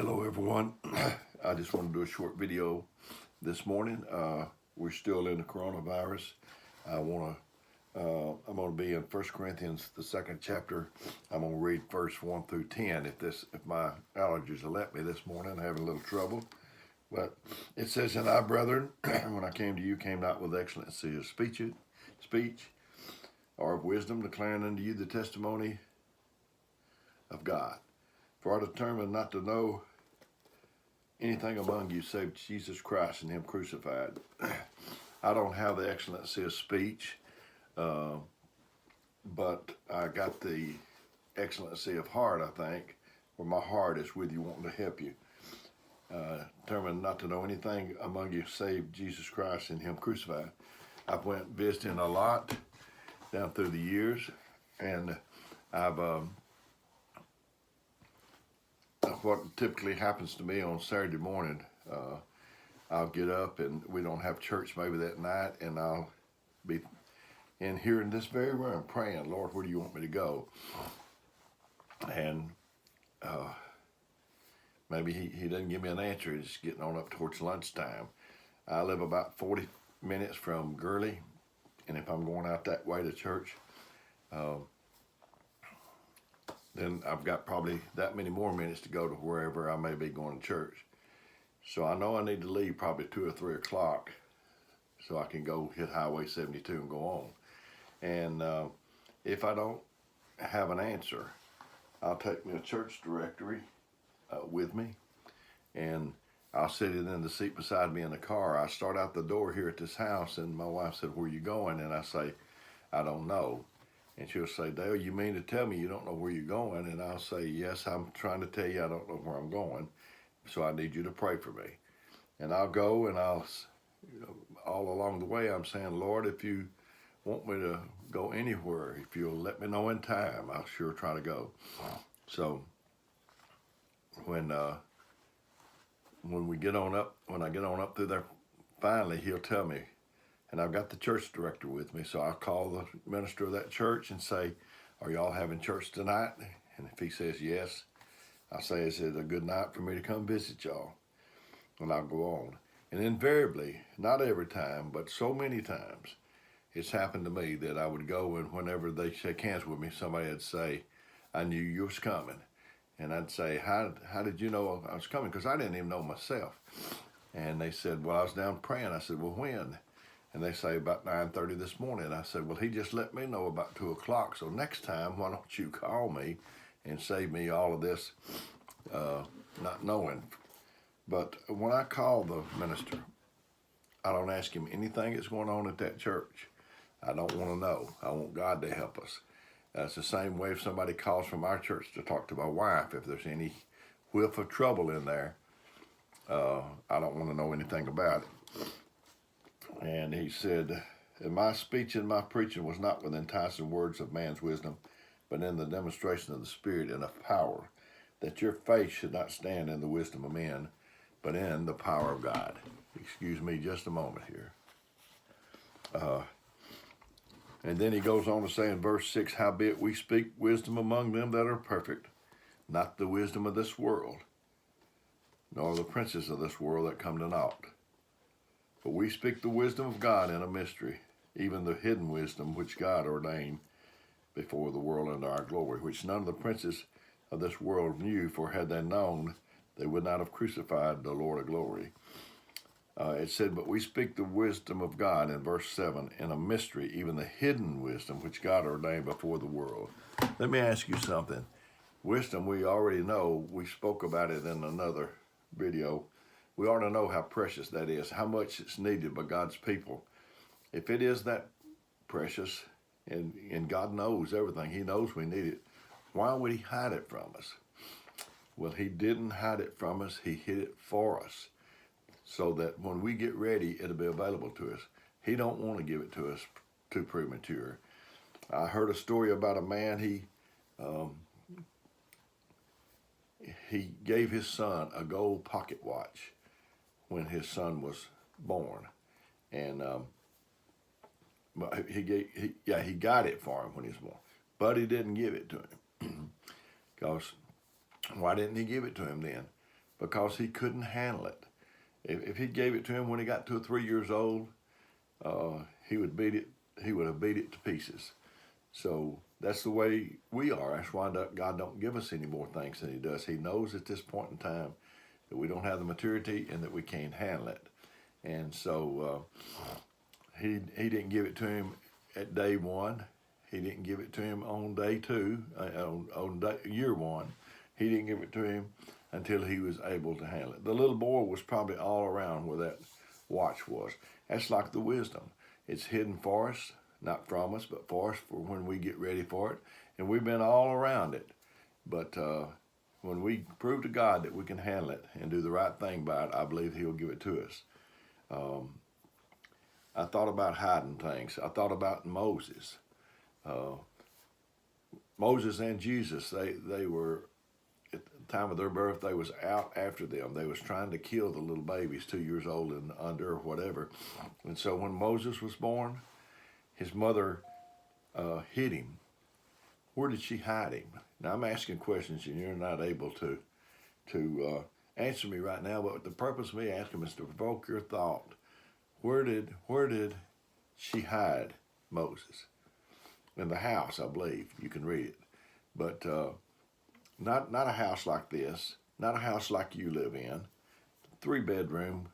Hello everyone. I just want to do a short video this morning. We're still in the coronavirus. I'm going to be in 1 Corinthians, the second chapter. I'm going to read verse 1 through 10. If my allergies will let me this morning, I'm having a little trouble. But it says, "And I, brethren, when I came to you, came not with excellency of speech, or of wisdom, declaring unto you the testimony of God. For I determined not to know anything among you save Jesus Christ and Him crucified." I don't have the excellency of speech, but I got the excellency of heart, I think, where my heart is with you, wanting to help you. Determined not to know anything among you save Jesus Christ and Him crucified. I've went visiting a lot down through the years, and I've what typically happens to me on Saturday morning, I'll get up and we don't have church maybe that night, and I'll be in here in this very room praying, "Lord, where do you want me to go?" And maybe he doesn't give me an answer. It's getting on up towards lunchtime. I live about 40 minutes from Gurley, and if I'm going out that way to church, then I've got probably that many more minutes to go to wherever I may be going to church. So I know I need to leave probably 2 or 3 o'clock so I can go hit Highway 72 and go on. And if I don't have an answer, I'll take me a church directory with me, and I'll sit it in the seat beside me in the car. I start out the door here at this house, and my wife said, "Where are you going?" And I say, "I don't know." And she'll say, "Dale, you mean to tell me you don't know where you're going?" And I'll say, "Yes, I'm trying to tell you I don't know where I'm going, so I need you to pray for me." And I'll go, and all along the way, I'm saying, "Lord, if you want me to go anywhere, if you'll let me know in time, I'll sure try to go." So when we get on up, when I get on up through there, finally he'll tell me. And I've got the church director with me, so I'll call the minister of that church and say, "Are y'all having church tonight?" And if he says yes, I say, "Is it a good night for me to come visit y'all?" And I'll go on. And invariably, not every time, but so many times, it's happened to me that I would go, and whenever they shake hands with me, somebody would say, "I knew you was coming." And I'd say, how did you know I was coming? Because I didn't even know myself. And they said, "Well, I was down praying." I said, "Well, when?" And they say, "About 9:30 this morning." I said, "Well, he just let me know about 2 o'clock. So next time, why don't you call me and save me all of this not knowing?" But when I call the minister, I don't ask him anything that's going on at that church. I don't want to know. I want God to help us. It's the same way if somebody calls from our church to talk to my wife. If there's any whiff of trouble in there, I don't want to know anything about it. And he said, "And my speech and my preaching was not with enticing words of man's wisdom, but in the demonstration of the Spirit and of power, that your faith should not stand in the wisdom of men, but in the power of God." Excuse me just a moment here. And then he goes on to say in verse 6, "Howbeit we speak wisdom among them that are perfect, not the wisdom of this world, nor the princes of this world that come to naught. But we speak the wisdom of God in a mystery, even the hidden wisdom which God ordained before the world unto our glory, which none of the princes of this world knew, for had they known, they would not have crucified the Lord of glory." It said, "But we speak the wisdom of God," in verse 7, "in a mystery, even the hidden wisdom which God ordained before the world." Let me ask you something. Wisdom, we already know. We spoke about it in another video. We ought to know how precious that is, how much it's needed by God's people. If it is that precious, and God knows everything, He knows we need it, why would He hide it from us? Well, He didn't hide it from us. He hid it for us, so that when we get ready, it'll be available to us. He don't want to give it to us too premature. I heard a story about a man. He gave his son a gold pocket watch when his son was born, and he got it for him when he was born, but he didn't give it to him. Because why didn't he give it to him then? because he couldn't handle it. If he gave it to him when he got 2 or 3 years old, he would beat it. He would have beat it to pieces. So that's the way we are. That's why God don't give us any more things than He does. He knows at this point in time that we don't have the maturity and that we can't handle it. And so he didn't give it to him at day one. He didn't give it to him on day two, year one. He didn't give it to him until he was able to handle it. The little boy was probably all around where that watch was. That's like the wisdom. It's hidden for us, not from us, but for us for when we get ready for it. And we've been all around it. But when we prove to God that we can handle it and do the right thing by it, I believe He'll give it to us. I thought about hiding things. I thought about Moses. Moses and Jesus, they were, at the time of their birth, they was out after them. They was trying to kill the little babies, 2 years old and under or whatever. And so when Moses was born, his mother hid him. Where did she hide him? Now I'm asking questions and you're not able to answer me right now, but the purpose of me asking is to provoke your thought. Where did she hide Moses? In the house, I believe. You can read it. But not a house like this, not a house like you live in, 3-bedroom,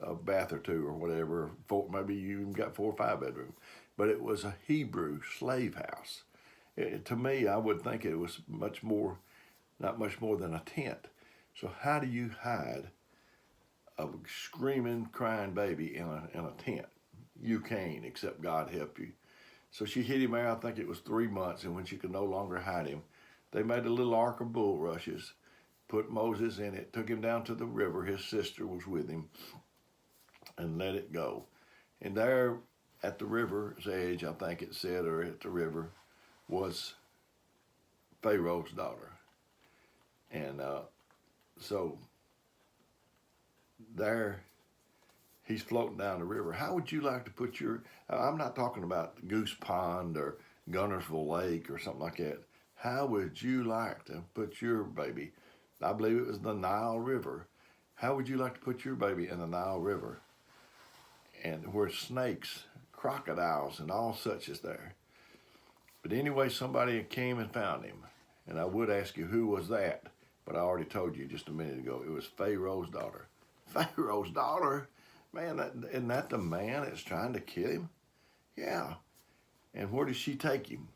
a bath or 2 or whatever, 4, maybe you even got 4 or 5 bedrooms. But it was a Hebrew slave house. To me, I would think it was not much more than a tent. So how do you hide a screaming, crying baby in a tent? You can't, except God help you. So she hid him there, I think it was 3 months, and when she could no longer hide him, they made a little ark of bulrushes, put Moses in it, took him down to the river, his sister was with him, and let it go. And there at the river's edge, I think it said, or at the river, was Pharaoh's daughter. And so there he's floating down the river. How would you like to put your, I'm not talking about Goose Pond or Gunnersville Lake or something like that. How would you like to put your baby, I believe it was the Nile River. How would you like to put your baby in the Nile River? And where snakes, crocodiles, and all such is there. But anyway, somebody came and found him. And I would ask you, who was that? But I already told you just a minute ago, it was Pharaoh's daughter. Pharaoh's daughter? Man, isn't that the man that's trying to kill him? Yeah. And where did she take him?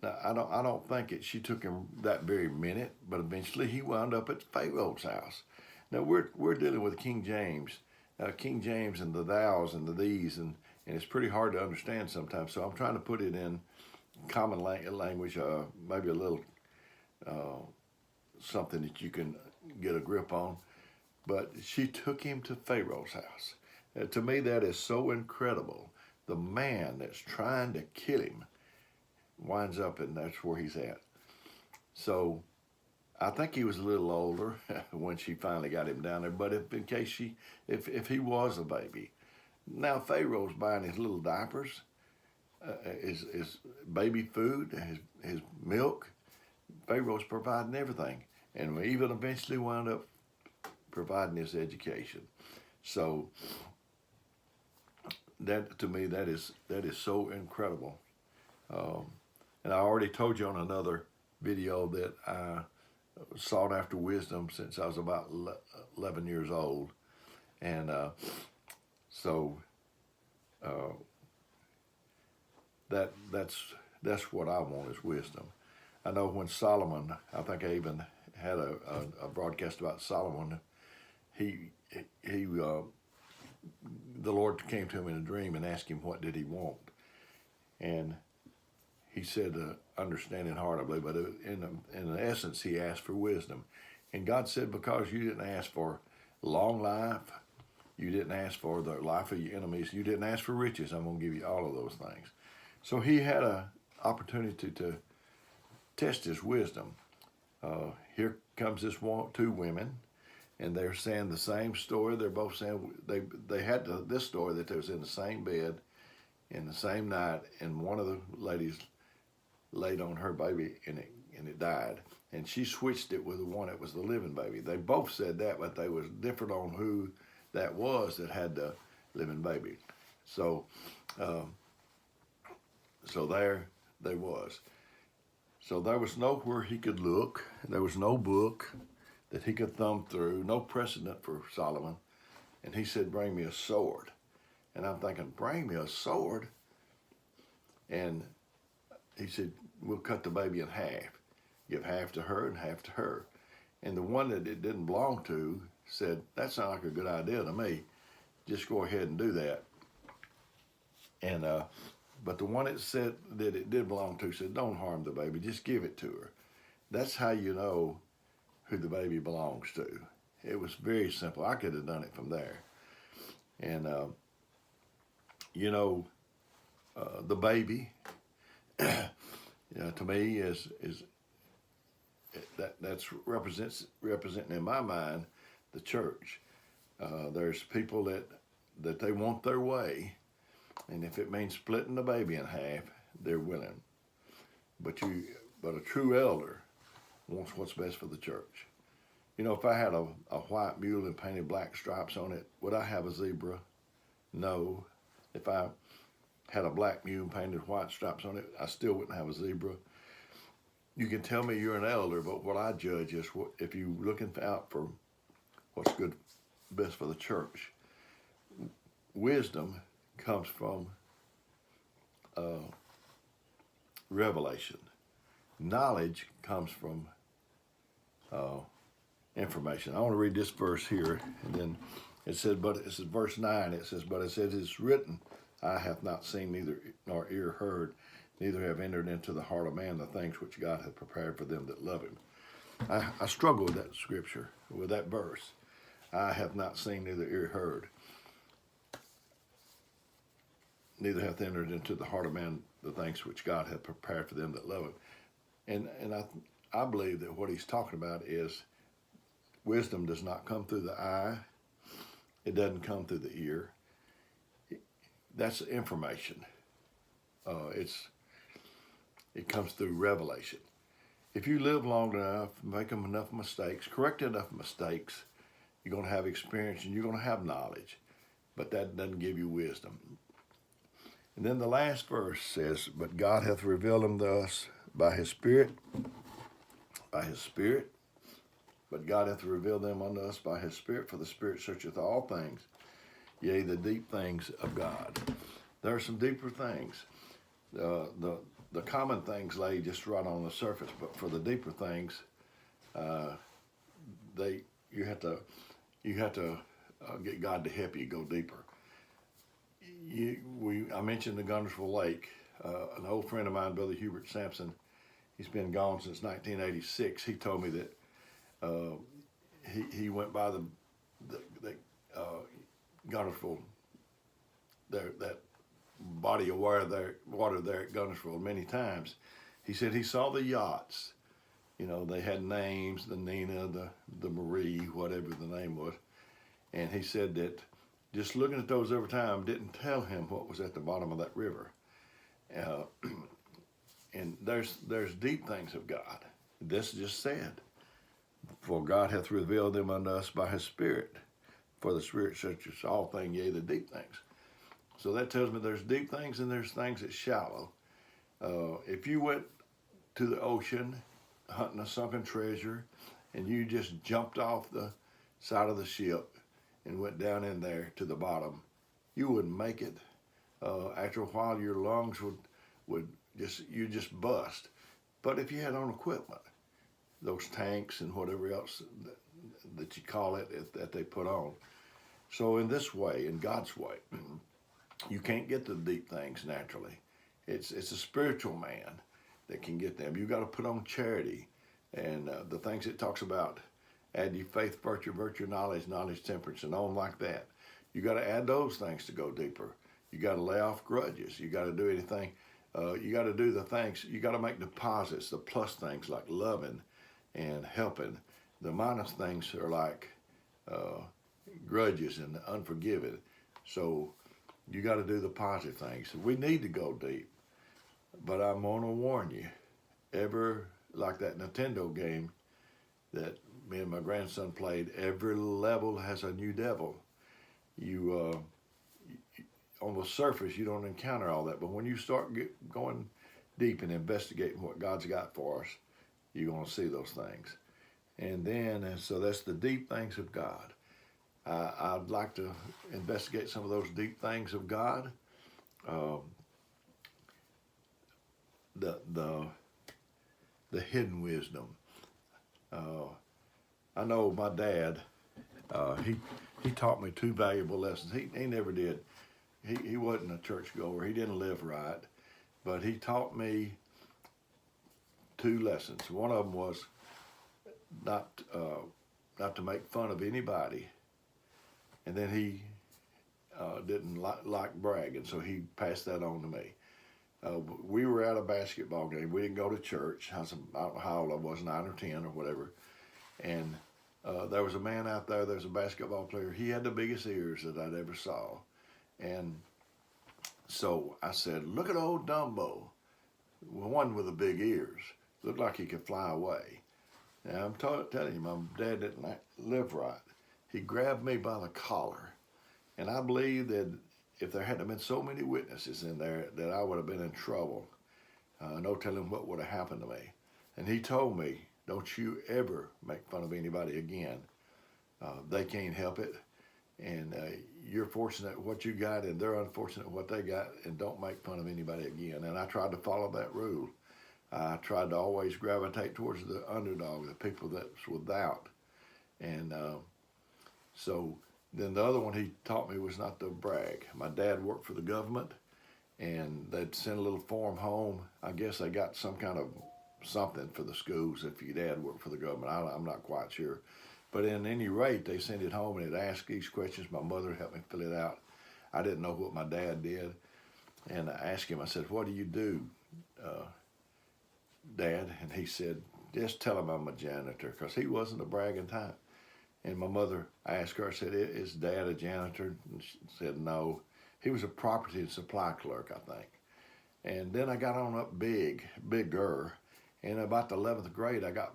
Now, I don't think she took him that very minute, but eventually he wound up at Pharaoh's house. Now we're dealing with King James. King James and the thous and the these, and it's pretty hard to understand sometimes. So I'm trying to put it in common language, maybe a little something that you can get a grip on. But she took him to Pharaoh's house. To me, that is so incredible. The man that's trying to kill him winds up, and that's where he's at. So I think he was a little older when she finally got him down there. But if he was a baby, now Pharaoh's buying his little diapers, his baby food, his milk. Pharaoh's providing everything, and we even eventually wound up providing his education. So that, to me, that is so incredible. And I already told you on another video that I sought after wisdom since I was about 11 years old. And that's what I want is wisdom. I know when Solomon, I think I even had a broadcast about Solomon. The Lord came to him in a dream and asked him what did he want, and he said understanding heart, I believe, but in essence he asked for wisdom. And God said, because you didn't ask for long life, you didn't ask for the life of your enemies, you didn't ask for riches, I'm going to give you all of those things. So he had an opportunity to test his wisdom. Here comes this two women, and they're saying the same story. They're both saying they had this story that they was in the same bed in the same night, and one of the ladies laid on her baby and it died. and she switched it with the one that was the living baby. They both said that, but they was different on who that was that had the living baby. So, so there they was. So there was nowhere he could look. There was no book that he could thumb through, no precedent for Solomon. And he said, bring me a sword. And I'm thinking, bring me a sword? And he said, we'll cut the baby in half. Give half to her and half to her. And the one that it didn't belong to said, that sounds like a good idea to me. Just go ahead and do that. And but the one that said that it did belong to said, don't harm the baby, just give it to her. That's how you know who the baby belongs to. It was very simple. I could have done it from there. And, the baby, to me is that's representing in my mind the church. There's people that they want their way, and if it means splitting the baby in half, they're willing. But a true elder wants what's best for the church. If I had a white mule and painted black stripes on it, would I have a zebra? No. If I had a black mule and painted white stripes on it, I still wouldn't have a zebra. You can tell me you're an elder, but what I judge is if you're looking out for what's good, best for the church. Wisdom comes from revelation. Knowledge comes from information. I want to read this verse here, and then it says, verse 9. It says, but it says, it's written, I have not seen neither nor ear heard, neither have entered into the heart of man the things which God hath prepared for them that love him. I struggle with that scripture, with that verse. I have not seen, neither ear heard, neither hath entered into the heart of man the things which God hath prepared for them that love him. And I believe that what he's talking about is wisdom does not come through the eye. It doesn't come through the ear. That's information. It comes through revelation. If you live long enough, make enough mistakes, correct enough mistakes, you're going to have experience and you're going to have knowledge. But that doesn't give you wisdom. And then the last verse says, but God hath revealed them to us by his Spirit. By his Spirit. But God hath revealed them unto us by his Spirit, for the Spirit searcheth all things, yea, the deep things of God. There are some deeper things. The common things lay just right on the surface, but for the deeper things, you have to get God to help you go deeper. I mentioned the Guntersville Lake. An old friend of mine, Brother Hubert Sampson, he's been gone since 1986. He told me that he went by the Guntersville, that body of water there at Guntersville many times. He said he saw the yachts. They had names, the Nina, the Marie, whatever the name was. And he said that just looking at those every time didn't tell him what was at the bottom of that river. And there's deep things of God. This just said, for God hath revealed them unto us by his Spirit. For the Spirit searches all things, yea, the deep things. So that tells me there's deep things and there's things that's shallow. If you went to the ocean hunting a sunken treasure and you just jumped off the side of the ship and went down in there to the bottom, you wouldn't make it. After a while, your lungs would just bust. But if you had on equipment, those tanks and whatever else that you call it that they put on. So in this way, in God's way, you can't get the deep things naturally. It's a spiritual man that can get them. You got to put on charity and the things it talks about. Add ye faith, virtue, knowledge, temperance, and on like that. You got to add those things to go deeper. You got to lay off grudges. You got to do anything. You got to do the things. You got to make deposits, the plus things like loving and helping. The minus things are like grudges and unforgiving. So you got to do the positive things. We need to go deep. But I'm going to warn you, every like that Nintendo game that me and my grandson played. Every level has a new devil. You on the surface you don't encounter all that, but when you start going deep and investigating what God's got for us, you're going to see those things. And so that's the deep things of God. I'd like to investigate some of those deep things of God. Um, the hidden wisdom. Uh, I know my dad. He taught me two valuable lessons. He never did. He wasn't a churchgoer. He didn't live right, but he taught me two lessons. One of them was not not to make fun of anybody, and then he didn't like bragging, so he passed that on to me. We were at a basketball game. We didn't go to church. I don't know how old I was, 9 or 10 or whatever. And there was a man out there. There's a basketball player. He had the biggest ears that I'd ever saw. And so I said, "Look at old Dumbo, one with the big ears. Looked like he could fly away." Now I'm telling you, my dad didn't live right. He grabbed me by the collar, and I believe that if there hadn't been so many witnesses in there, that I would have been in trouble. No telling what would have happened to me. And he told me, "Don't you ever make fun of anybody again. They can't help it, and you're fortunate what you got, and they're unfortunate what they got, and don't make fun of anybody again." And I tried to follow that rule. I tried to always gravitate towards the underdog, the people that's without. And so then the other one he taught me was not to brag. My dad worked for the government, and they'd send a little form home. I guess they got some kind of something for the schools if your dad worked for the government. I'm not quite sure. But in any rate, they sent it home, and it asked these questions. My mother helped me fill it out. I didn't know what my dad did. And I asked him, I said, "What do you do, Dad?" And he said, "Just tell him I'm a janitor," because he wasn't a bragging type. And my mother, I asked her, I said, "Is Dad a janitor?" And she said, "No. He was a property and supply clerk, I think." And then I got on up bigger. And about the 11th grade, I got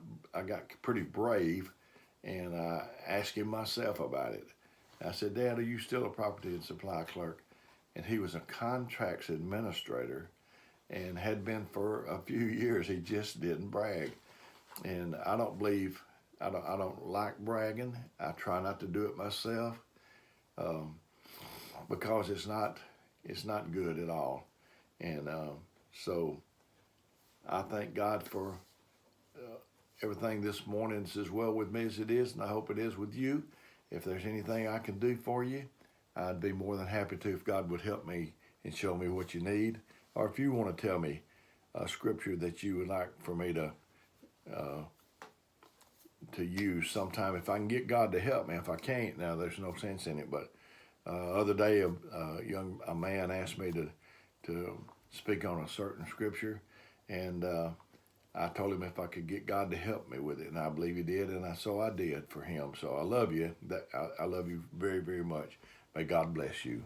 pretty brave, and I asked him myself about it. I said, "Dad, are you still a property and supply clerk?" And he was a contracts administrator and had been for a few years. He just didn't brag. And I don't like bragging. I try not to do it myself, because it's not good at all. And so I thank God for everything this morning. It's as well with me as it is, and I hope it is with you. If there's anything I can do for you, I'd be more than happy to, if God would help me and show me what you need. Or if you want to tell me a scripture that you would like for me to use sometime, if I can get God to help me. If I can't, now there's no sense in it. But other day, a man asked me to speak on a certain scripture, and I told him if I could get God to help me with it, and I believe He did, and so I did for him. So I love you. I love you very, very much. May God bless you.